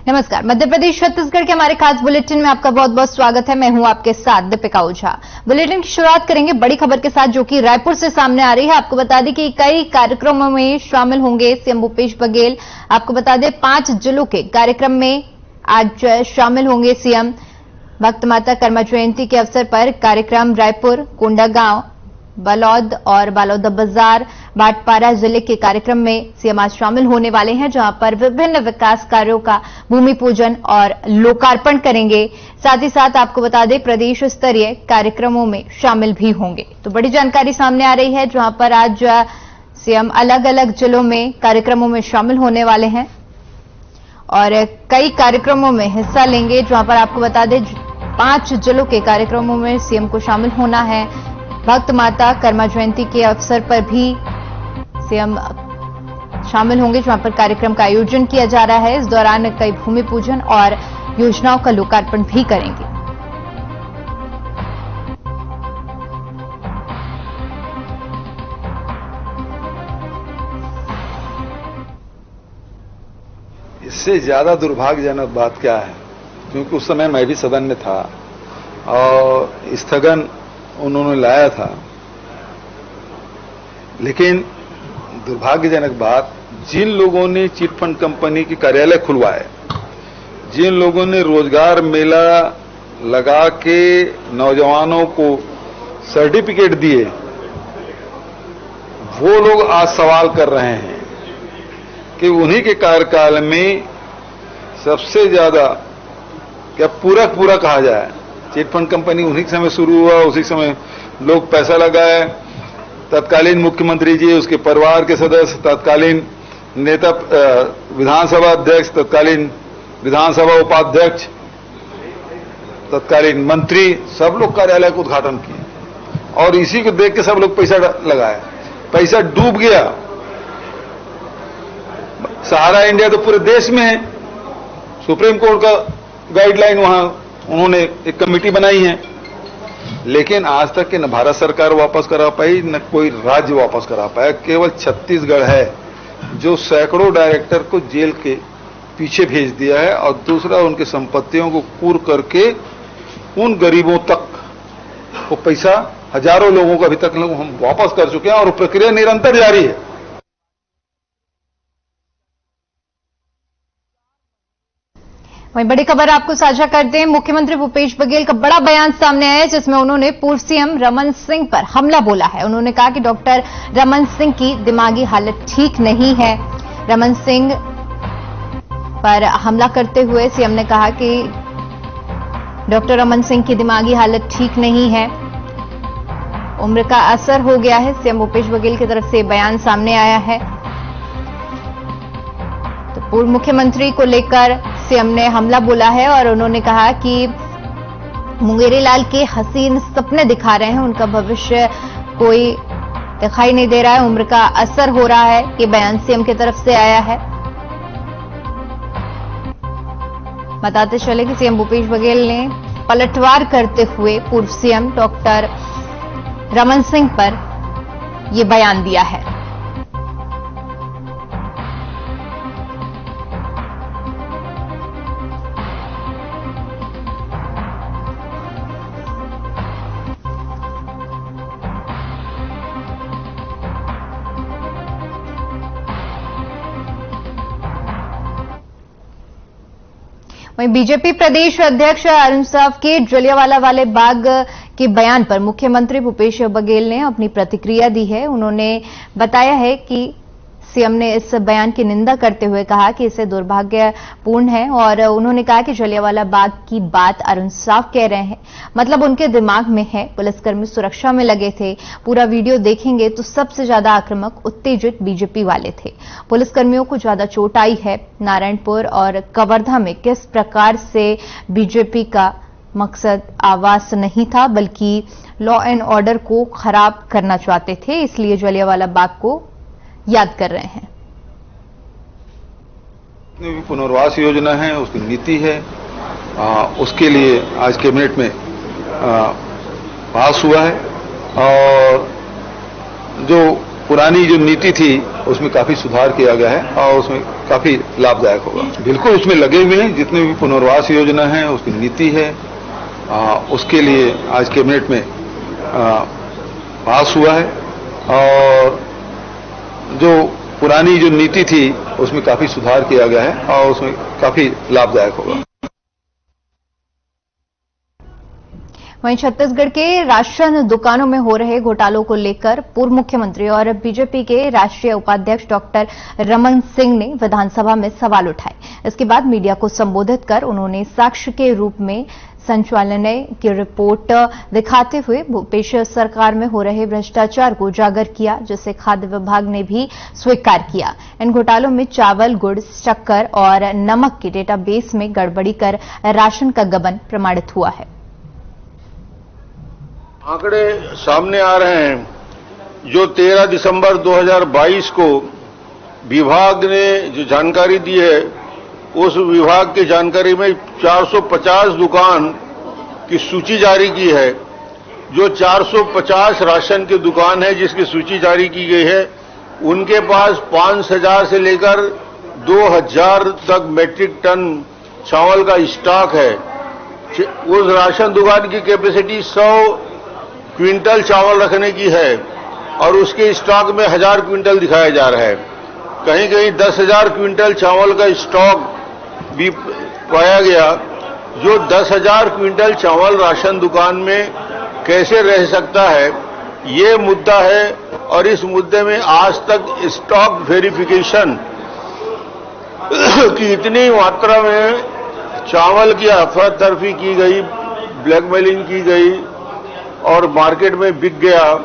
नमस्कार। मध्य प्रदेश छत्तीसगढ़ के हमारे खास बुलेटिन में आपका बहुत बहुत स्वागत है। मैं हूं आपके साथ दीपिका ओझा। बुलेटिन की शुरुआत करेंगे बड़ी खबर के साथ जो कि रायपुर से सामने आ रही है। आपको बता दें कि कई कार्यक्रमों में शामिल होंगे सीएम भूपेश बघेल। आपको बता दें 5 जिलों के कार्यक्रम में आज शामिल होंगे सीएम। भक्त माता कर्मा जयंती के अवसर पर कार्यक्रम रायपुर, कोंडागांव, बालोद और बालोद बाजार, भाटपारा जिले के कार्यक्रम में सीएम आज शामिल होने वाले हैं, जहां पर विभिन्न विकास कार्यों का भूमि पूजन और लोकार्पण करेंगे। साथ ही साथ आपको बता दें प्रदेश स्तरीय कार्यक्रमों में शामिल भी होंगे। तो बड़ी जानकारी सामने आ रही है, जहां पर आज सीएम अलग अलग जिलों में कार्यक्रमों में शामिल होने वाले हैं और कई कार्यक्रमों में हिस्सा लेंगे। जहां पर आपको बता दें 5 जिलों के कार्यक्रमों में सीएम को शामिल होना है। भक्त माता कर्मा जयंती के अवसर पर भी सीएम शामिल होंगे, जहां पर कार्यक्रम का आयोजन किया जा रहा है। इस दौरान कई भूमि पूजन और योजनाओं का लोकार्पण भी करेंगे। इससे ज्यादा दुर्भाग्यजनक बात क्या है, क्योंकि उस समय मैं भी सदन में था और स्थगन उन्होंने लाया था, लेकिन दुर्भाग्यजनक बात, जिन लोगों ने चिटफंड कंपनी के कार्यालय खुलवाए, जिन लोगों ने रोजगार मेला लगा के नौजवानों को सर्टिफिकेट दिए, वो लोग आज सवाल कर रहे हैं कि उन्हीं के कार्यकाल में सबसे ज्यादा क्या पूरा कहा जाए, चिटफंड कंपनी उन्हीं के समय शुरू हुआ, उसी समय लोग पैसा लगाए। तत्कालीन मुख्यमंत्री जी, उसके परिवार के सदस्य, तत्कालीन नेता, विधानसभा अध्यक्ष, तत्कालीन विधानसभा उपाध्यक्ष, तत्कालीन मंत्री, सब लोग कार्यालय का उद्घाटन किए और इसी को देख के सब लोग पैसा लगाए। पैसा डूब गया। सहारा इंडिया तो पूरे देश में है। सुप्रीम कोर्ट का गाइडलाइन, वहां उन्होंने एक कमेटी बनाई है, लेकिन आज तक कि न भारत सरकार वापस करा पाई, न कोई राज्य वापस करा पाया। केवल छत्तीसगढ़ है जो सैकड़ों डायरेक्टर को जेल के पीछे भेज दिया है और दूसरा उनकी संपत्तियों को पूर करके उन गरीबों तक वो पैसा, हजारों लोगों को अभी तक हम वापस कर चुके हैं और प्रक्रिया निरंतर जारी है। वहीं बड़ी खबर आपको साझा करते हैं। मुख्यमंत्री भूपेश बघेल का बड़ा बयान सामने आया है, जिसमें उन्होंने पूर्व सीएम रमन सिंह पर हमला बोला है। उन्होंने कहा कि डॉक्टर रमन सिंह की दिमागी हालत ठीक नहीं है। रमन सिंह पर हमला करते हुए सीएम ने कहा कि डॉक्टर रमन सिंह की दिमागी हालत ठीक नहीं है, उम्र का असर हो गया है। सीएम भूपेश बघेल की तरफ से बयान सामने आया है। तो पूर्व मुख्यमंत्री को लेकर सीएम ने हमला बोला है और उन्होंने कहा कि मुंगेरी लाल के हसीन सपने दिखा रहे हैं, उनका भविष्य कोई दिखाई नहीं दे रहा है, उम्र का असर हो रहा है। ये बयान सीएम की तरफ से आया है। बताते चले कि सीएम भूपेश बघेल ने पलटवार करते हुए पूर्व सीएम डॉक्टर रमन सिंह पर यह बयान दिया है। वहीं बीजेपी प्रदेश अध्यक्ष अरुण साव के जलियांवाला वाले बाग के बयान पर मुख्यमंत्री भूपेश बघेल ने अपनी प्रतिक्रिया दी है। उन्होंने बताया है कि सीएम ने इस बयान की निंदा करते हुए कहा कि इसे दुर्भाग्यपूर्ण है और उन्होंने कहा कि जलियांवाला बाग की बात अरुण साव कह रहे हैं, मतलब उनके दिमाग में है। पुलिसकर्मी सुरक्षा में लगे थे। पूरा वीडियो देखेंगे तो सबसे ज्यादा आक्रामक, उत्तेजित बीजेपी वाले थे। पुलिसकर्मियों को ज्यादा चोट आई है। नारायणपुर और कवर्धा में किस प्रकार से बीजेपी का मकसद आवास नहीं था, बल्कि लॉ एंड ऑर्डर को खराब करना चाहते थे, इसलिए जलियांवाला बाग को याद कर रहे हैं। पुनर्वास योजना है, उसकी नीति है, उसके लिए आज कैबिनेट में पास हुआ है और जो पुरानी जो नीति थी उसमें काफी सुधार किया गया है और उसमें काफी लाभदायक होगा। बिल्कुल उसमें लगे हुए हैं, जितने भी पुनर्वास योजना है उसकी नीति है, उसके लिए आज कैबिनेट में पास हुआ है और जो पुरानी जो नीति थी उसमें काफी सुधार किया गया है और उसमें काफी लाभदायक होगा। वहीं छत्तीसगढ़ के राशन दुकानों में हो रहे घोटालों को लेकर पूर्व मुख्यमंत्री और बीजेपी के राष्ट्रीय उपाध्यक्ष डॉक्टर रमन सिंह ने विधानसभा में सवाल उठाए। इसके बाद मीडिया को संबोधित कर उन्होंने साक्ष्य के रूप में संचालनालय की रिपोर्ट दिखाते हुए भूपेश सरकार में हो रहे भ्रष्टाचार को उजागर किया, जिसे खाद्य विभाग ने भी स्वीकार किया। इन घोटालों में चावल, गुड़, शक्कर और नमक के डेटाबेस में गड़बड़ी कर राशन का गबन प्रमाणित हुआ है। आंकड़े सामने आ रहे हैं जो 13 दिसंबर 2022 को विभाग ने जो जानकारी दी है, उस विभाग की जानकारी में 450 दुकान की सूची जारी की है। जो 450 राशन की दुकान है जिसकी सूची जारी की गई है, उनके पास 5000 से लेकर 2000 तक मैट्रिक टन चावल का स्टॉक है। उस राशन दुकान की कैपेसिटी 100 क्विंटल चावल रखने की है और उसके स्टॉक में 1000 क्विंटल दिखाया जा रहा है। कहीं कहीं 10,000 क्विंटल चावल का स्टॉक भी पाया गया। जो 10,000 क्विंटल चावल राशन दुकान में कैसे रह सकता है, ये मुद्दा है और इस मुद्दे में आज तक स्टॉक वेरिफिकेशन की इतनी मात्रा में चावल की अफरा तफरी की गई, ब्लैकमेलिंग की गई और मार्केट में बिक गया।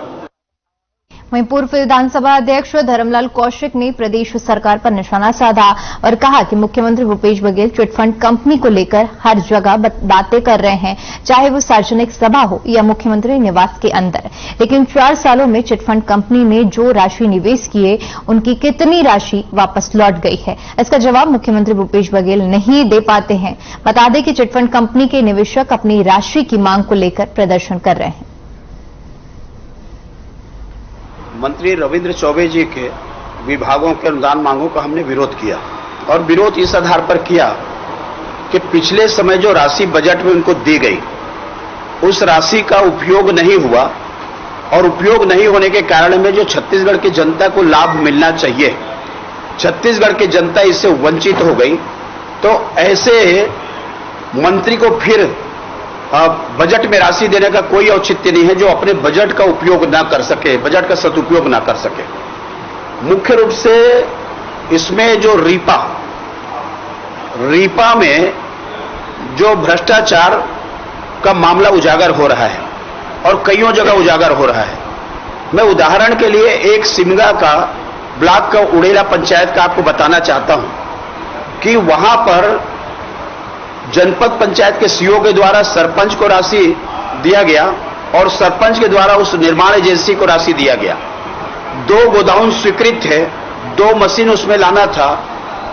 वहीं पूर्व विधानसभा अध्यक्ष धर्मलाल कौशिक ने प्रदेश सरकार पर निशाना साधा और कहा कि मुख्यमंत्री भूपेश बघेल चिटफंड कंपनी को लेकर हर जगह बातें कर रहे हैं, चाहे वो सार्वजनिक सभा हो या मुख्यमंत्री निवास के अंदर। लेकिन 4 सालों में चिटफंड कंपनी ने जो राशि निवेश किए, उनकी कितनी राशि वापस लौट गई है, इसका जवाब मुख्यमंत्री भूपेश बघेल नहीं दे पाते हैं। बता दें कि चिटफंड कंपनी के निवेशक अपनी राशि की मांग को लेकर प्रदर्शन कर रहे हैं। मंत्री रविंद्र चौबे जी के विभागों के अनुदान मांगों का हमने विरोध किया और विरोध इस आधार पर किया कि पिछले समय जो राशि बजट में उनको दी गई, उस राशि का उपयोग नहीं हुआ और उपयोग नहीं होने के कारण में जो छत्तीसगढ़ की जनता को लाभ मिलना चाहिए, छत्तीसगढ़ की जनता इससे वंचित हो गई। तो ऐसे मंत्री को फिर बजट में राशि देने का कोई औचित्य नहीं है जो अपने बजट का उपयोग ना कर सके, बजट का सदुपयोग ना कर सके। मुख्य रूप से इसमें जो रीपा में जो भ्रष्टाचार का मामला उजागर हो रहा है और कईयों जगह उजागर हो रहा है। मैं उदाहरण के लिए एक सिमगा का ब्लॉक का उड़ेला पंचायत का आपको बताना चाहता हूं कि वहां पर जनपद पंचायत के सीओ के द्वारा सरपंच को राशि दिया गया और सरपंच के द्वारा उस निर्माण एजेंसी को राशि दिया गया। 2 गोदाउन स्वीकृत थे, 2 मशीन उसमें लाना था,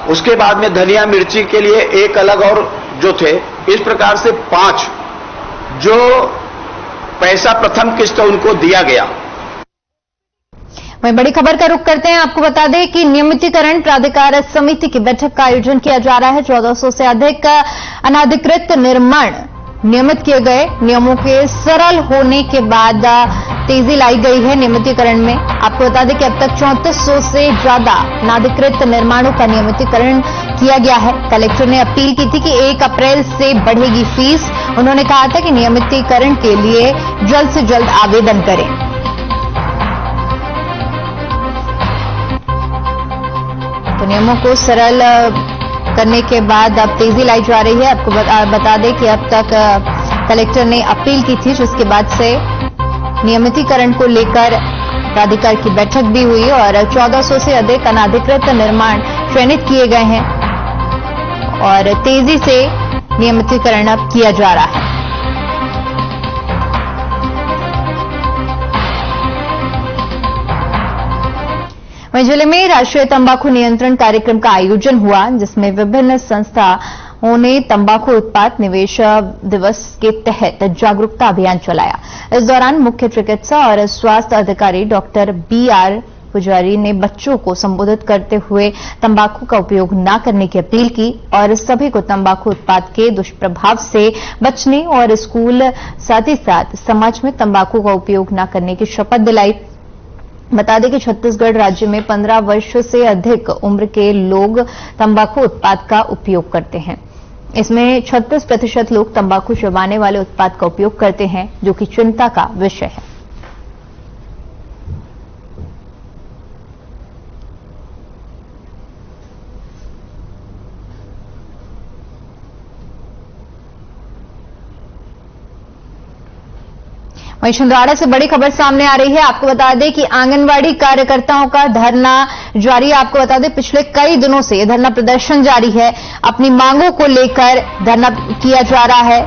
उसके बाद में धनिया मिर्ची के लिए एक अलग और जो थे, इस प्रकार से 5 जो पैसा प्रथम किस्त उनको दिया गया। वहीं बड़ी खबर का रुख करते हैं। आपको बता दें कि नियमितीकरण प्राधिकार समिति की बैठक का आयोजन किया जा रहा है। 1400 से अधिक अनाधिकृत निर्माण नियमित किए गए। नियमों के सरल होने के बाद तेजी लाई गई है नियमितीकरण में। आपको बता दें कि अब तक 3400 से ज्यादा अनाधिकृत निर्माणों का नियमितीकरण किया गया है। कलेक्टर ने अपील की थी कि 1 अप्रैल से बढ़ेगी फीस। उन्होंने कहा था कि नियमितीकरण के लिए जल्द से जल्द आवेदन करें। तो नियमों को सरल करने के बाद अब तेजी लाई जा रही है। आपको बता दें कि अब तक कलेक्टर ने अपील की थी, जिसके बाद से नियमितीकरण को लेकर प्राधिकार की बैठक भी हुई और 1400 से अधिक अनाधिकृत निर्माण चयनित किए गए हैं और तेजी से नियमितीकरण अब किया जा रहा है। वहीं जिले में राष्ट्रीय तंबाकू नियंत्रण कार्यक्रम का आयोजन हुआ, जिसमें विभिन्न संस्थाओं ने तंबाकू उत्पाद निवेश दिवस के तहत जागरूकता अभियान चलाया। इस दौरान मुख्य चिकित्सा और स्वास्थ्य अधिकारी डॉक्टर BR पुजारी ने बच्चों को संबोधित करते हुए तंबाकू का उपयोग न करने की अपील की और सभी को तंबाकू उत्पाद के दुष्प्रभाव से बचने और स्कूल साथ ही साथ समाज में तंबाकू का उपयोग न करने की शपथ दिलाई। बता दें कि छत्तीसगढ़ राज्य में 15 वर्ष से अधिक उम्र के लोग तंबाकू उत्पाद का उपयोग करते हैं। इसमें 36% लोग तंबाकू चबाने वाले उत्पाद का उपयोग करते हैं, जो कि चिंता का विषय है। वहीं छिंदवाड़ा से बड़ी खबर सामने आ रही है। आपको बता दें कि आंगनवाड़ी कार्यकर्ताओं का धरना जारी है। आपको बता दें पिछले कई दिनों से यह धरना प्रदर्शन जारी है। अपनी मांगों को लेकर धरना किया जा रहा है।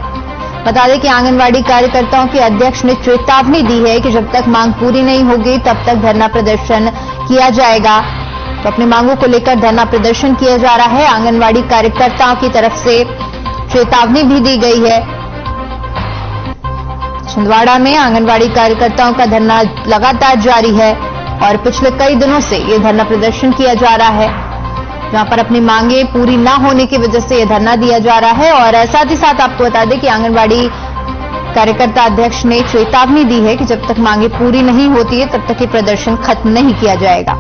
बता दें कि आंगनवाड़ी कार्यकर्ताओं के अध्यक्ष ने चेतावनी दी है कि जब तक मांग पूरी नहीं होगी तब तक धरना प्रदर्शन किया जाएगा। तो अपनी मांगों को लेकर धरना प्रदर्शन किया जा रहा है। आंगनवाड़ी कार्यकर्ताओं की तरफ से चेतावनी भी दी गई है। छिंदवाड़ा में आंगनवाड़ी कार्यकर्ताओं का धरना लगातार जारी है और पिछले कई दिनों से यह धरना प्रदर्शन किया जा रहा है, जहां पर अपनी मांगे पूरी न होने की वजह से यह धरना दिया जा रहा है। और साथ ही साथ आपको बता दें कि आंगनवाड़ी कार्यकर्ता अध्यक्ष ने चेतावनी दी है कि जब तक मांगे पूरी नहीं होती है तब तक ये प्रदर्शन खत्म नहीं किया जाएगा।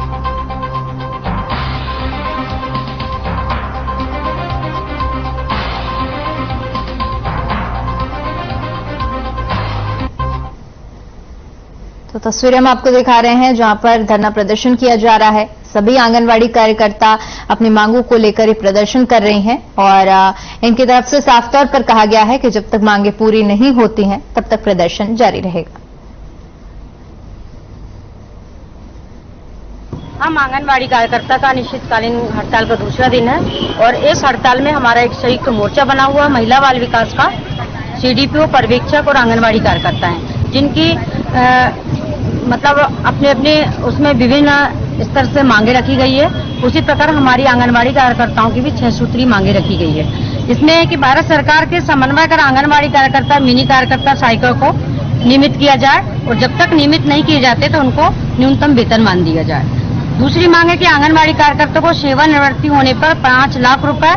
तो तस्वीरें हम आपको दिखा रहे हैं जहां पर धरना प्रदर्शन किया जा रहा है। सभी आंगनवाड़ी कार्यकर्ता अपनी मांगों को लेकर ही प्रदर्शन कर रही हैं और इनकी तरफ से साफ तौर पर कहा गया है कि जब तक मांगे पूरी नहीं होती हैं तब तक प्रदर्शन जारी रहेगा। हम आंगनवाड़ी कार्यकर्ता का अनिश्चितकालीन हड़ताल का दूसरा दिन है और इस हड़ताल में हमारा एक संयुक्त मोर्चा बना हुआ महिला बाल विकास का, सीडीपीओ, पर्यवेक्षक और आंगनवाड़ी कार्यकर्ता हैं, जिनकी मतलब अपने अपने उसमें विभिन्न स्तर से मांगे रखी गई है। उसी प्रकार हमारी आंगनवाड़ी कार्यकर्ताओं की भी 6 सूत्री मांगे रखी गई है, जिसमें कि भारत सरकार के समन्वय कर आंगनवाड़ी कार्यकर्ता, मिनी कार्यकर्ता, सहायिका को नियमित किया जाए और जब तक नियमित नहीं किए जाते तो उनको न्यूनतम वेतनमान दिया जाए। दूसरी मांग है कि आंगनवाड़ी कार्यकर्ता को सेवानिवृत्ति होने पर 5 लाख रुपए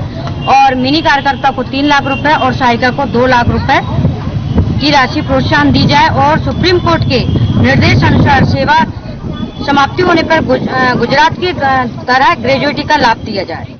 और मिनी कार्यकर्ता को 3 लाख रुपए और सहायिका को 2 लाख रुपए की राशि प्रोत्साहन दी जाए और सुप्रीम कोर्ट के निर्देश अनुसार सेवा समाप्ति होने पर गुजरात की तरह ग्रेजुएटी का लाभ दिया जाए।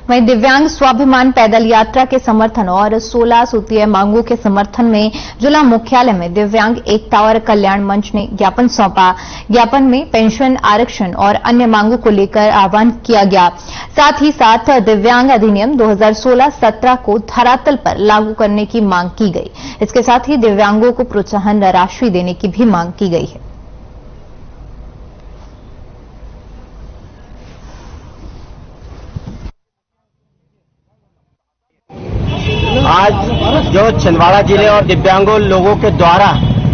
वहीं दिव्यांग स्वाभिमान पैदल यात्रा के समर्थन और 16 सूत्रीय मांगों के समर्थन में जिला मुख्यालय में दिव्यांग एकता और कल्याण मंच ने ज्ञापन सौंपा। ज्ञापन में पेंशन, आरक्षण और अन्य मांगों को लेकर आह्वान किया गया। साथ ही साथ दिव्यांग अधिनियम 2016-17 को धरातल पर लागू करने की मांग की गई। इसके साथ ही दिव्यांगों को प्रोत्साहन राशि देने की भी मांग की गई है। आज जो छिंदवाड़ा जिले और दिव्यांगों लोगों के द्वारा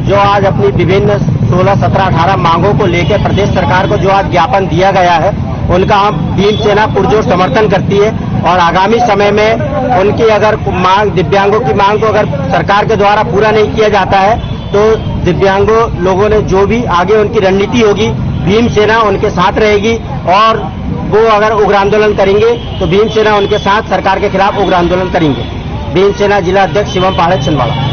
जो आज अपनी विभिन्न 16, 17, 18 मांगों को लेकर प्रदेश सरकार को जो आज ज्ञापन दिया गया है, उनका हम भीम सेना पुरजोर समर्थन करती है और आगामी समय में उनकी अगर मांग, दिव्यांगों की मांग को अगर सरकार के द्वारा पूरा नहीं किया जाता है तो दिव्यांगों लोगों ने जो भी आगे उनकी रणनीति होगी, भीम सेना उनके साथ रहेगी और वो अगर उग्र आंदोलन करेंगे तो भीम सेना उनके साथ सरकार के खिलाफ उग्र आंदोलन करेंगे। भीम सेना जिला अध्यक्ष शिवम पहाड़े, छिंदवाड़ा।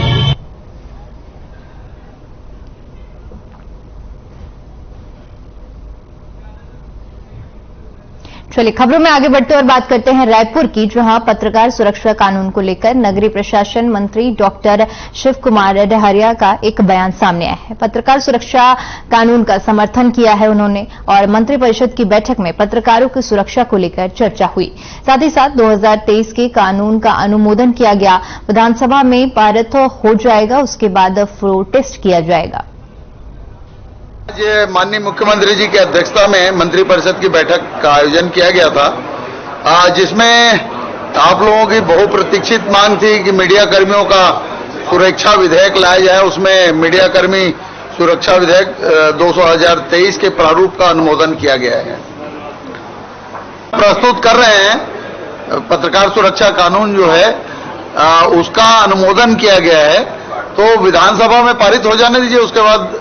चलिए खबरों में आगे बढ़ते और बात करते हैं रायपुर की, जहां पत्रकार सुरक्षा कानून को लेकर नगरीय प्रशासन मंत्री डॉक्टर शिव कुमार डहरिया का एक बयान सामने आया है। पत्रकार सुरक्षा कानून का समर्थन किया है उन्होंने और मंत्रिपरिषद की बैठक में पत्रकारों की सुरक्षा को लेकर चर्चा हुई। साथ ही साथ 2023 के कानून का अनुमोदन किया गया, विधानसभा में पारित हो जाएगा, उसके बाद फ्लोर टेस्ट किया जाएगा। आज माननीय मुख्यमंत्री जी की अध्यक्षता में मंत्रिपरिषद की बैठक का आयोजन किया गया था, जिसमें आप लोगों की बहुप्रतीक्षित मांग थी कि मीडिया कर्मियों का सुरक्षा विधेयक लाया जाए। उसमें मीडिया कर्मी सुरक्षा विधेयक 2023 के प्रारूप का अनुमोदन किया गया है। प्रस्तुत कर रहे हैं पत्रकार सुरक्षा कानून जो है उसका अनुमोदन किया गया है, तो विधानसभा में पारित हो जाने दीजिए, उसके बाद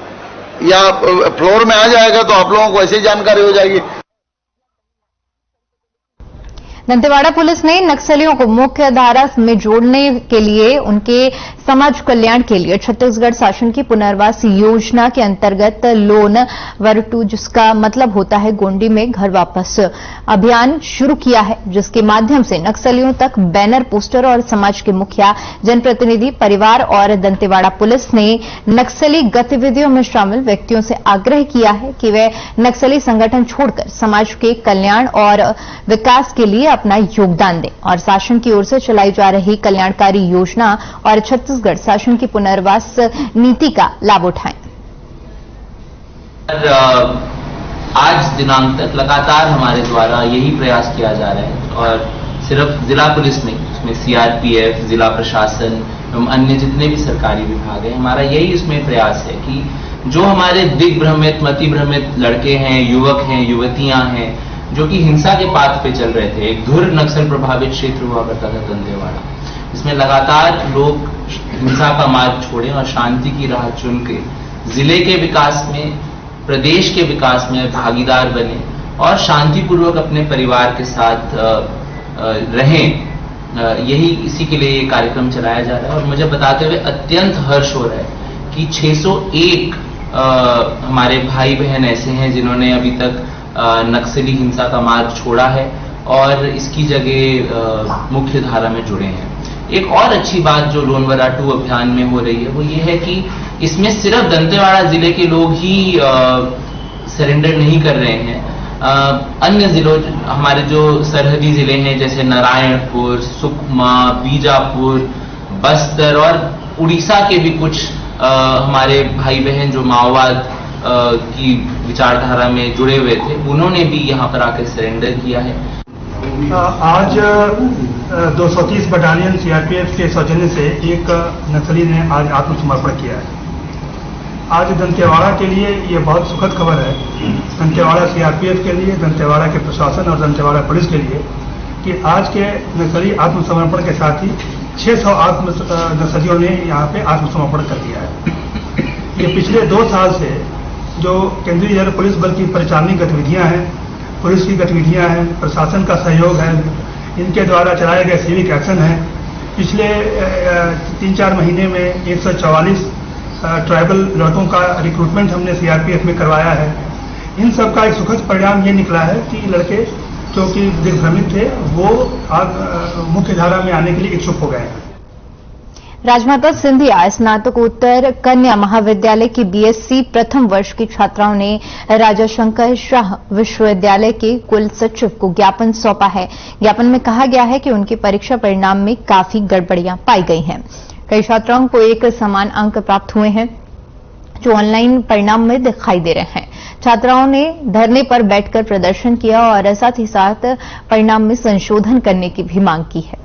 या फ्लोर में आ जाएगा तो आप लोगों को ऐसी जानकारी हो जाएगी। दंतेवाड़ा पुलिस ने नक्सलियों को मुख्य धारा में जोड़ने के लिए उनके समाज कल्याण के लिए छत्तीसगढ़ शासन की पुनर्वास योजना के अंतर्गत लोन वरटू, जिसका मतलब होता है गोंडी में घर वापस, अभियान शुरू किया है, जिसके माध्यम से नक्सलियों तक बैनर, पोस्टर और समाज के मुखिया, जनप्रतिनिधि, परिवार और दंतेवाड़ा पुलिस ने नक्सली गतिविधियों में शामिल व्यक्तियों से आग्रह किया है कि वे नक्सली संगठन छोड़कर समाज के कल्याण और विकास के लिए अपना योगदान दें और शासन की ओर से चलाई जा रही कल्याणकारी योजना और छत्तीसगढ़ शासन की पुनर्वास नीति का लाभ उठाएं। आज दिनांक तक लगातार हमारे द्वारा यही प्रयास किया जा रहा है और सिर्फ जिला पुलिस नहीं, उसमें सीआरपीएफ, जिला प्रशासन एवं अन्य जितने भी सरकारी विभाग हैं, हमारा यही इसमें प्रयास है कि जो हमारे दिग्भ्रमित, मतिभ्रमित लड़के हैं, युवक हैं, युवतियां हैं, जो कि हिंसा के पाथ पे चल रहे थे। एक धुर नक्सल प्रभावित क्षेत्र हुआ करता था दंतेवाड़ा, इसमें लगातार लोग हिंसा का मार्ग छोड़े और शांति की राह चुन के जिले के विकास में, प्रदेश के विकास में भागीदार बने और शांतिपूर्वक अपने परिवार के साथ रहें। यही इसी के लिए ये कार्यक्रम चलाया जा रहा है और मुझे बताते हुए अत्यंत हर्ष हो रहा है कि 601 हमारे भाई बहन ऐसे हैं जिन्होंने अभी तक नक्सली हिंसा का मार्ग छोड़ा है और इसकी जगह मुख्य धारा में जुड़े हैं। एक और अच्छी बात जो लोन वराटू अभियान में हो रही है वो ये है कि इसमें सिर्फ दंतेवाड़ा जिले के लोग ही सरेंडर नहीं कर रहे हैं, अन्य जिलों, हमारे जो सरहदी जिले हैं जैसे नारायणपुर, सुकमा, बीजापुर, बस्तर और उड़ीसा के भी कुछ हमारे भाई बहन जो माओवाद की विचारधारा में जुड़े हुए थे, उन्होंने भी यहाँ पर आकर सरेंडर किया है। आज 230 बटालियन सीआरपीएफ के सौजन्य से एक नक्सली ने आज आत्मसमर्पण किया है। आज दंतेवाड़ा के लिए ये बहुत सुखद खबर है, दंतेवाड़ा सीआरपीएफ के लिए, दंतेवाड़ा के प्रशासन और दंतेवाड़ा पुलिस के लिए, कि आज के नक्सली आत्मसमर्पण के साथ ही 600 नक्सलियों ने यहाँ पे आत्मसमर्पण कर दिया है। ये पिछले 2 साल से जो केंद्रीय रिजर्व पुलिस बल की परिचालनी गतिविधियां हैं, पुलिस की गतिविधियां हैं, प्रशासन का सहयोग है, इनके द्वारा चलाए गए सिविक एक्शन है। पिछले 3-4 महीने में 144 ट्राइबल लड़कों का रिक्रूटमेंट हमने सीआरपीएफ में करवाया है। इन सब का एक सुखद परिणाम ये निकला है कि लड़के जो कि दिग्भ्रमित थे वो मुख्य धारा में आने के लिए इच्छुक हो गए हैं। राजमाता सिंधिया स्नातकोत्तर कन्या महाविद्यालय की बीएससी प्रथम वर्ष की छात्राओं ने राजा शंकर शाह विश्वविद्यालय के कुल सचिव को ज्ञापन सौंपा है। ज्ञापन में कहा गया है कि उनके परीक्षा परिणाम में काफी गड़बड़ियां पाई गई हैं। कई छात्राओं को एक समान अंक प्राप्त हुए हैं जो ऑनलाइन परिणाम में दिखाई दे रहे हैं। छात्राओं ने धरने पर बैठकर प्रदर्शन किया और साथ ही साथ परिणाम में संशोधन करने की भी मांग की है।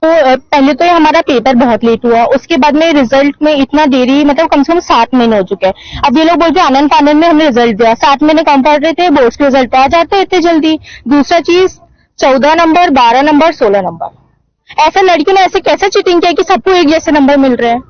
तो पहले तो हमारा पेपर बहुत लेट हुआ, उसके बाद में रिजल्ट में इतना देरी, मतलब कम से कम 7 महीने हो चुके हैं। अब ये लोग बोलते हैं आनंद फानंद में हमने रिजल्ट दिया, 7 महीने कम पड़ रहे थे, बोर्ड्स के रिजल्ट आ जाते इतने जल्दी। दूसरा चीज 14 नंबर, 12 नंबर, 16 नंबर, ऐसा लड़कियों ने ऐसे कैसे चीटिंग किया कि सबको एक जैसे नंबर मिल रहे हैं।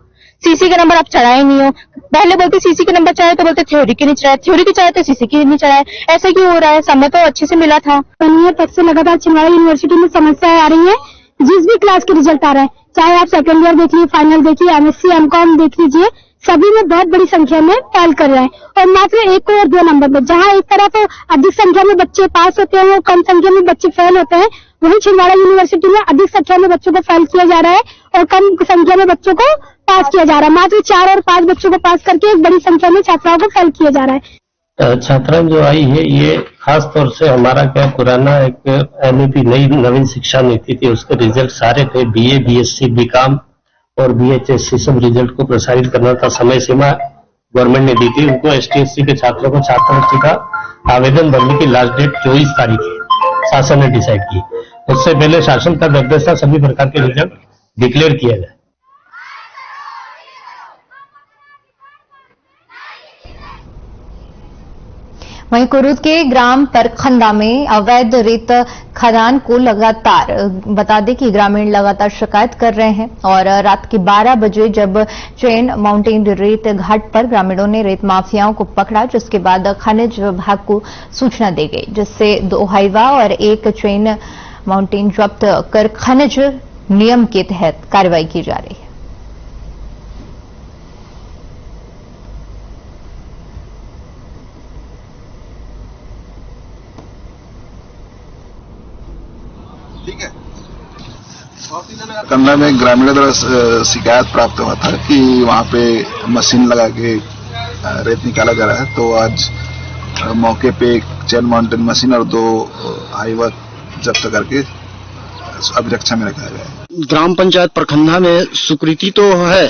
सीसी के नंबर आप चढ़ाए नहीं हो, पहले बोलते सीसी के नंबर चढ़ाए तो बोलते थ्योरी के नहीं चढ़ाए, थ्योरी के चढ़ाए तो सीसी के नहीं चढ़ाए। ऐसा क्यों हो रहा है? समय तो अच्छे से मिला था। तब से लगातार छिंदवाड़ा यूनिवर्सिटी में समस्याएं आ रही है। जिस भी क्लास के रिजल्ट आ रहा है, चाहे आप सेकेंड ईयर देखिए, फाइनल देखिए, एमएससी, एमकॉम देख लीजिए, सभी में बहुत बड़ी संख्या में फेल कर रहे हैं और मात्र 1 और 2 नंबर में। जहां एक तरफ अधिक संख्या में बच्चे पास होते हैं, कम संख्या में बच्चे फेल होते हैं, वहीं छिंदवाड़ा यूनिवर्सिटी में अधिक संख्या में बच्चों को फेल किया जा रहा है और कम संख्या में बच्चों को पास किया जा रहा है। मात्र 4 और 5 बच्चों को पास करके एक बड़ी संख्या में छात्राओं को फेल किया जा रहा है। छात्राएं जो आई है ये खास तौर से हमारा क्या पुराना एक एनईपी नई नवीन शिक्षा नीति थी, उसके रिजल्ट सारे थे बीए, बीएससी, बीकॉम और बीएचएससी सब रिजल्ट को प्रसारित करना था। समय सीमा गवर्नमेंट ने दी थी। उनको एसटी/एससी के छात्रों को छात्रवृत्ति का आवेदन भरने की लास्ट डेट 24 तारीख है, शासन ने डिसाइड की। उससे पहले शासन का निर्देश था सभी प्रकार के रिजल्ट डिक्लेयर किया जाए। वहीं कुरूद के ग्राम परखंदा में अवैध रेत खदान को लगातार बता दें कि ग्रामीण लगातार शिकायत कर रहे हैं और रात के 12 बजे जब चेन माउंटेन रेत घाट पर ग्रामीणों ने रेत माफियाओं को पकड़ा, जिसके बाद खनिज विभाग को सूचना दी गई, जिससे 2 हाईवा और 1 चेन माउंटेन जब्त कर खनिज नियम के तहत कार्रवाई की जा रही है। कंधा में ग्रामीणों द्वारा शिकायत प्राप्त हुआ था कि वहां पे मशीन लगा के रेत निकाला जा रहा है, तो आज मौके पे एक चेन माउंटेन मशीन और 2 हाईवा जब्त करके अभिरक्षा में रखा गया है। ग्राम पंचायत प्रखंडा में स्वीकृति तो है,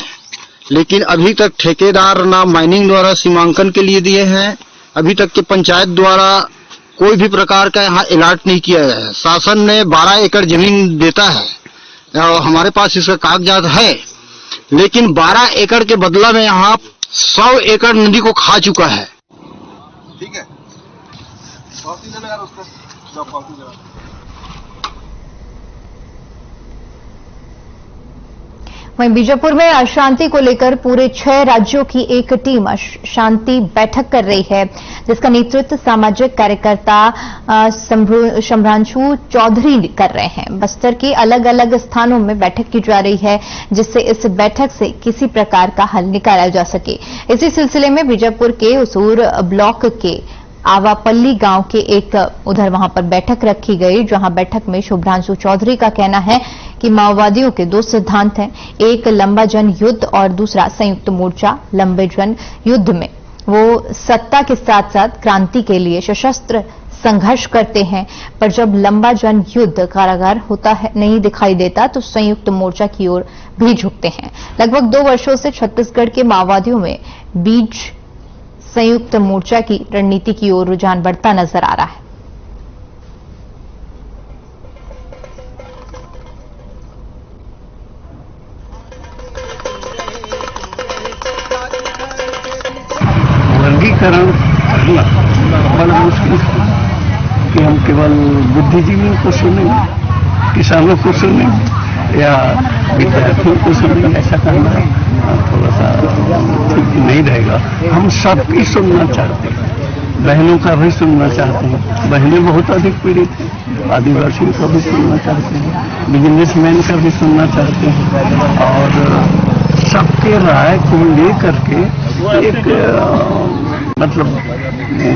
लेकिन अभी तक ठेकेदार ना माइनिंग द्वारा सीमांकन के लिए दिए हैं, अभी तक के पंचायत द्वारा कोई भी प्रकार का यहाँ अलॉट नहीं किया गया है। शासन ने 12 एकड़ जमीन देता है और हमारे पास इसका कागजात है, लेकिन 12 एकड़ के बदला में यहाँ 100 एकड़ नदी को खा चुका है। ठीक है, वहीं बीजापुर में अशांति को लेकर पूरे 6 राज्यों की एक टीम शांति बैठक कर रही है, जिसका नेतृत्व सामाजिक कार्यकर्ता शंभ्रांशु चौधरी कर रहे हैं। बस्तर के अलग अलग स्थानों में बैठक की जा रही है, जिससे इस बैठक से किसी प्रकार का हल निकाला जा सके। इसी सिलसिले में बीजापुर के उसूर ब्लॉक के आवापल्ली गांव के एक उधर वहां पर बैठक रखी गई, जहां बैठक में शुभ्रांशु चौधरी का कहना है कि माओवादियों के 2 सिद्धांत हैं, एक लंबा जन युद्ध और दूसरा संयुक्त मोर्चा। लंबे जन युद्ध में वो सत्ता के साथ साथ क्रांति के लिए सशस्त्र संघर्ष करते हैं, पर जब लंबा जन युद्ध कारागार होता है नहीं दिखाई देता तो संयुक्त मोर्चा की ओर भी झुकते हैं। लगभग 2 वर्षों से छत्तीसगढ़ के माओवादियों में बीच संयुक्त मोर्चा की रणनीति की ओर रुझान बढ़ता नजर आ रहा है। वर्गीकरण करना बड़ा मुश्किल है कि हम केवल बुद्धिजीवियों को सुनेंगे, किसानों को सुनेंगे या विद्यार्थियों को सुनेंगे, ऐसा करना थोड़ा सा ठीक नहीं रहेगा। हम सबकी सुनना चाहते हैं, बहनों का भी सुनना चाहते हैं, बहनें बहुत अधिक पीड़ित हैं, आदिवासियों का भी सुनना चाहते हैं, बिजनेसमैन का भी सुनना चाहते हैं, और सबके राय को लेकर के एक मतलब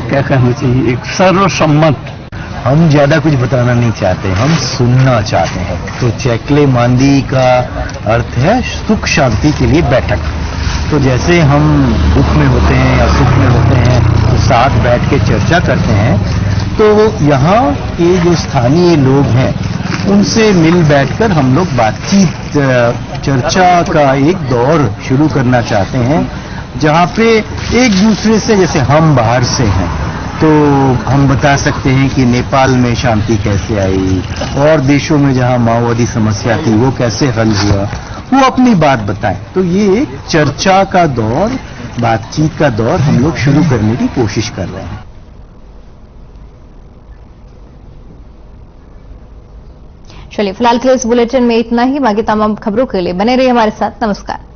क्या कहना चाहिए, एक सर्वसम्मत। हम ज्यादा कुछ बताना नहीं चाहते, हम सुनना चाहते हैं। तो चैकले मांदी का अर्थ है सुख शांति के लिए बैठक। तो जैसे हम दुख में होते हैं या सुख में होते हैं तो साथ बैठ के चर्चा करते हैं, तो यहाँ के जो स्थानीय लोग हैं उनसे मिल बैठकर हम लोग बातचीत चर्चा का एक दौर शुरू करना चाहते हैं, जहाँ पे एक दूसरे से, जैसे हम बाहर से हैं तो हम बता सकते हैं कि नेपाल में शांति कैसे आई और देशों में जहां माओवादी समस्या थी वो कैसे हल हुआ, वो अपनी बात बताएं। तो ये एक चर्चा का दौर, बातचीत का दौर हम लोग शुरू करने की कोशिश कर रहे हैं। चलिए, फिलहाल के इस बुलेटिन में इतना ही। बाकी तमाम खबरों के लिए बने रहिए हमारे साथ। नमस्कार।